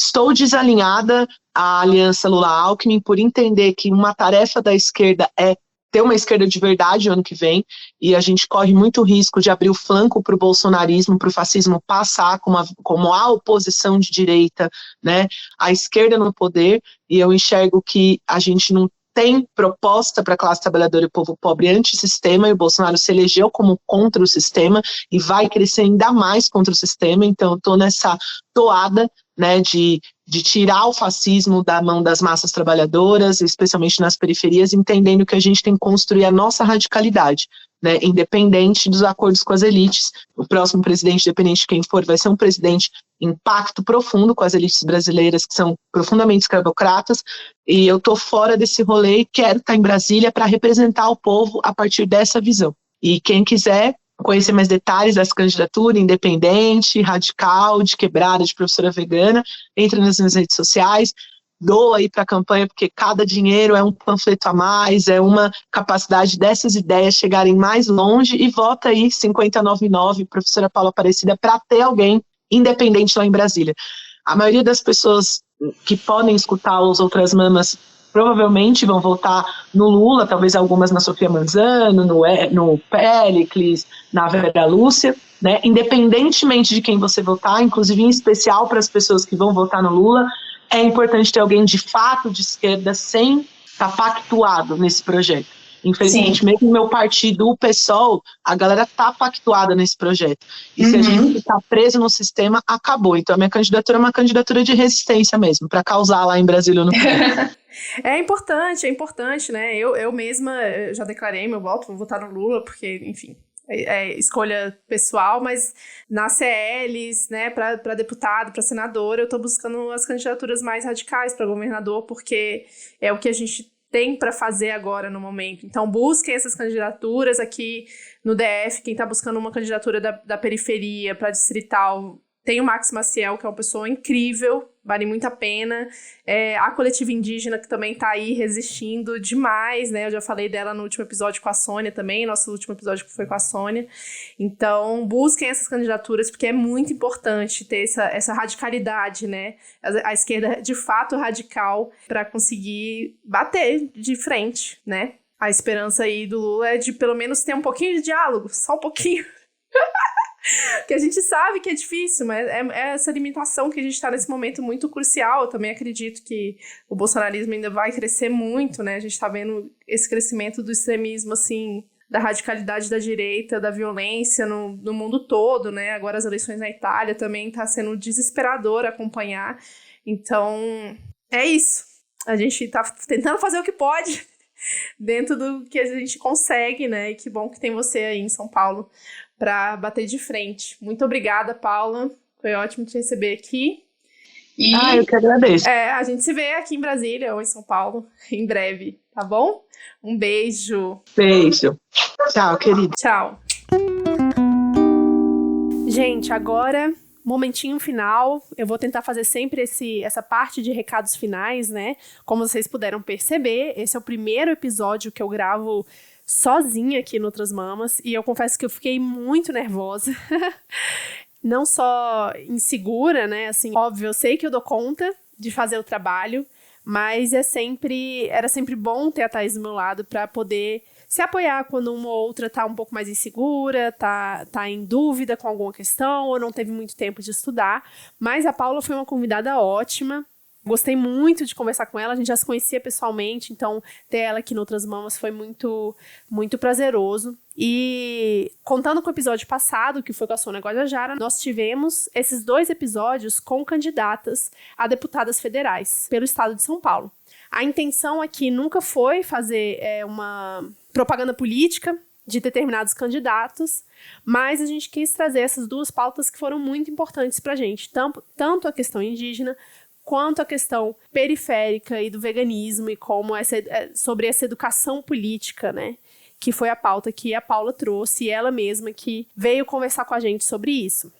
Estou desalinhada à aliança Lula-Alckmin por entender que uma tarefa da esquerda é ter uma esquerda de verdade ano que vem, e a gente corre muito risco de abrir o flanco para o bolsonarismo, para o fascismo passar como a oposição de direita, né, a esquerda no poder, e eu enxergo que a gente não tem proposta para a classe trabalhadora e povo pobre antissistema, e o Bolsonaro se elegeu como contra o sistema, e vai crescer ainda mais contra o sistema, então eu estou nessa toada, né, de tirar o fascismo da mão das massas trabalhadoras, especialmente nas periferias, entendendo que a gente tem que construir a nossa radicalidade, né, independente dos acordos com as elites. O próximo presidente, independente de quem for, vai ser um presidente em pacto profundo com as elites brasileiras, que são profundamente escravocratas, e eu estou fora desse rolê e quero estar em Brasília para representar o povo a partir dessa visão. E quem quiser conhecer mais detalhes dessa candidatura independente, radical, de quebrada, de professora vegana, entra nas minhas redes sociais, doa aí para a campanha, porque cada dinheiro é um panfleto a mais, é uma capacidade dessas ideias chegarem mais longe, e vota aí 5099, professora Paula Aparecida, para ter alguém independente lá em Brasília. A maioria das pessoas que podem escutar os Outras Mamas provavelmente vão votar no Lula, talvez algumas na Sofia Manzano, no Péricles, na Vera Lúcia, né? Independentemente de quem você votar, inclusive em especial para as pessoas que vão votar no Lula, é importante ter alguém de fato de esquerda sem estar pactuado nesse projeto. Infelizmente, mesmo no meu partido, o PSOL, a galera tá pactuada nesse projeto. E se a gente tá preso no sistema, acabou. Então a minha candidatura é uma candidatura de resistência mesmo, para causar lá em Brasília no É importante, né? Eu mesma já declarei meu voto, vou votar no Lula, porque, enfim, é escolha pessoal, mas nas CLs, né, para deputado, para senador, eu tô buscando as candidaturas mais radicais para governador, porque é o que a gente tem para fazer agora no momento. Então, busquem essas candidaturas aqui no DF. Quem está buscando uma candidatura da periferia para distrital, tem o Max Maciel, que é uma pessoa incrível, vale muito a pena. A coletiva indígena, que também está aí resistindo demais, né? Eu já falei dela no último episódio com a Sônia também, nosso último episódio foi com a Sônia. Então, busquem essas candidaturas, porque é muito importante ter essa radicalidade, né? A esquerda, de fato, radical, para conseguir bater de frente, né? A esperança aí do Lula é de, pelo menos, ter um pouquinho de diálogo, só um pouquinho. Que a gente sabe que é difícil, mas é essa limitação que a gente está nesse momento muito crucial. Eu também acredito que o bolsonarismo ainda vai crescer muito, né? A gente está vendo esse crescimento do extremismo, assim, da radicalidade da direita, da violência no mundo todo, né? Agora as eleições na Itália também está sendo desesperador acompanhar. Então, é isso. A gente está tentando fazer o que pode dentro do que a gente consegue, né? E que bom que tem você aí em São Paulo para bater de frente. Muito obrigada, Paula. Foi ótimo te receber aqui. Eu que agradeço. A gente se vê aqui em Brasília ou em São Paulo em breve, tá bom? Um beijo. Beijo. Tchau, querida. Tchau. Gente, agora, momentinho final. Eu vou tentar fazer sempre essa parte de recados finais, né? Como vocês puderam perceber, esse é o primeiro episódio que eu gravo sozinha aqui no Outras Mamas, e eu confesso que eu fiquei muito nervosa. Não só insegura, né? Assim, óbvio, eu sei que eu dou conta de fazer o trabalho, mas era sempre bom ter a Thaís do meu lado para poder se apoiar quando uma ou outra tá um pouco mais insegura, tá em dúvida com alguma questão, ou não teve muito tempo de estudar. Mas a Paula foi uma convidada ótima. Gostei muito de conversar com ela, a gente já se conhecia pessoalmente, então ter ela aqui no Outras Mamas foi muito, muito prazeroso. E contando com o episódio passado, que foi com a Sônia Guajajara, nós tivemos esses 2 episódios com candidatas a deputadas federais pelo estado de São Paulo. A intenção aqui nunca foi fazer uma propaganda política de determinados candidatos, mas a gente quis trazer essas 2 pautas que foram muito importantes pra gente, tanto a questão indígena quanto a questão periférica e do veganismo e como sobre essa educação política, né? Que foi a pauta que a Paula trouxe e ela mesma que veio conversar com a gente sobre isso.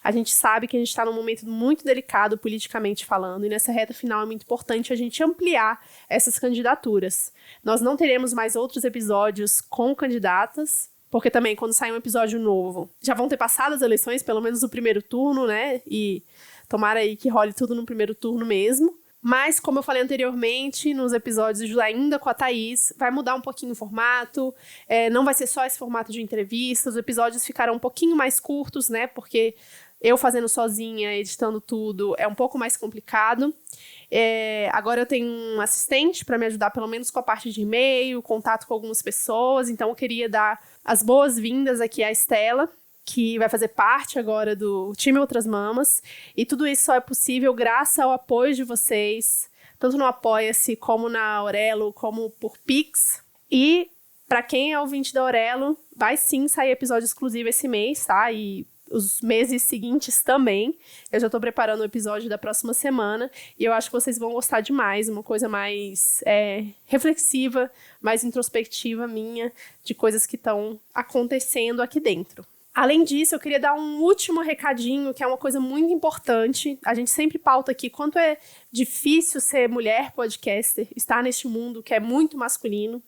A gente sabe que a gente está num momento muito delicado politicamente falando e nessa reta final é muito importante a gente ampliar essas candidaturas. Nós não teremos mais outros episódios com candidatas, porque também quando sair um episódio novo já vão ter passado as eleições, pelo menos o primeiro turno, né? E Tomara aí que role tudo no primeiro turno mesmo. Mas, como eu falei anteriormente, nos episódios ainda com a Thaís, vai mudar um pouquinho o formato, não vai ser só esse formato de entrevista, os episódios ficarão um pouquinho mais curtos, né, porque eu fazendo sozinha, editando tudo, é um pouco mais complicado. Agora eu tenho um assistente para me ajudar pelo menos com a parte de e-mail, contato com algumas pessoas, então eu queria dar as boas-vindas aqui à Estela, que vai fazer parte agora do time Outras Mamas, e tudo isso só é possível graças ao apoio de vocês, tanto no Apoia-se, como na Aurelo, como por Pix. E para quem é ouvinte da Aurelo, vai sim sair episódio exclusivo esse mês, tá? E os meses seguintes também. Eu já tô preparando o episódio da próxima semana, e eu acho que vocês vão gostar demais, uma coisa mais reflexiva, mais introspectiva minha, de coisas que estão acontecendo aqui dentro. Além disso, eu queria dar um último recadinho, que é uma coisa muito importante. A gente sempre pauta aqui quanto é difícil ser mulher podcaster, estar neste mundo que é muito masculino.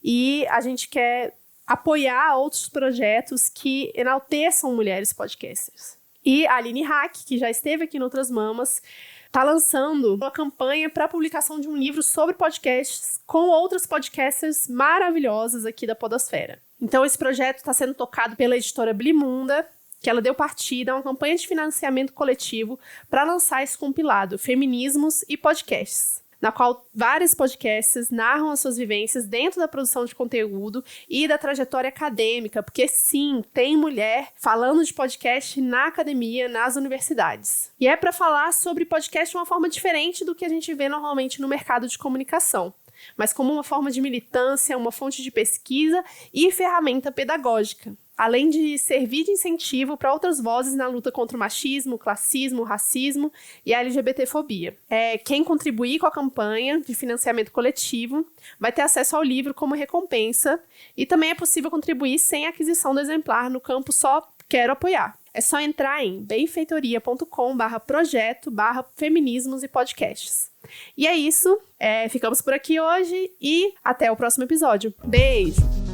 E a gente quer apoiar outros projetos que enalteçam mulheres podcasters. E a Aline Hack, que já esteve aqui no Outras Mamas, está lançando uma campanha para a publicação de um livro sobre podcasts com outras podcasters maravilhosas aqui da podosfera. Então, esse projeto está sendo tocado pela editora Blimunda, que ela deu partida a uma campanha de financiamento coletivo para lançar esse compilado, Feminismos e Podcasts, na qual vários podcasts narram as suas vivências dentro da produção de conteúdo e da trajetória acadêmica, porque sim, tem mulher falando de podcast na academia, nas universidades. E é para falar sobre podcast de uma forma diferente do que a gente vê normalmente no mercado de comunicação, mas como uma forma de militância, uma fonte de pesquisa e ferramenta pedagógica, além de servir de incentivo para outras vozes na luta contra o machismo, o classismo, o racismo e a LGBTfobia. Quem contribuir com a campanha de financiamento coletivo vai ter acesso ao livro como recompensa, e também é possível contribuir sem aquisição do exemplar no campo Só Quero Apoiar. É só entrar em benfeitoria.com/projeto/feminismos e podcasts. E é isso, ficamos por aqui hoje e até o próximo episódio. Beijo!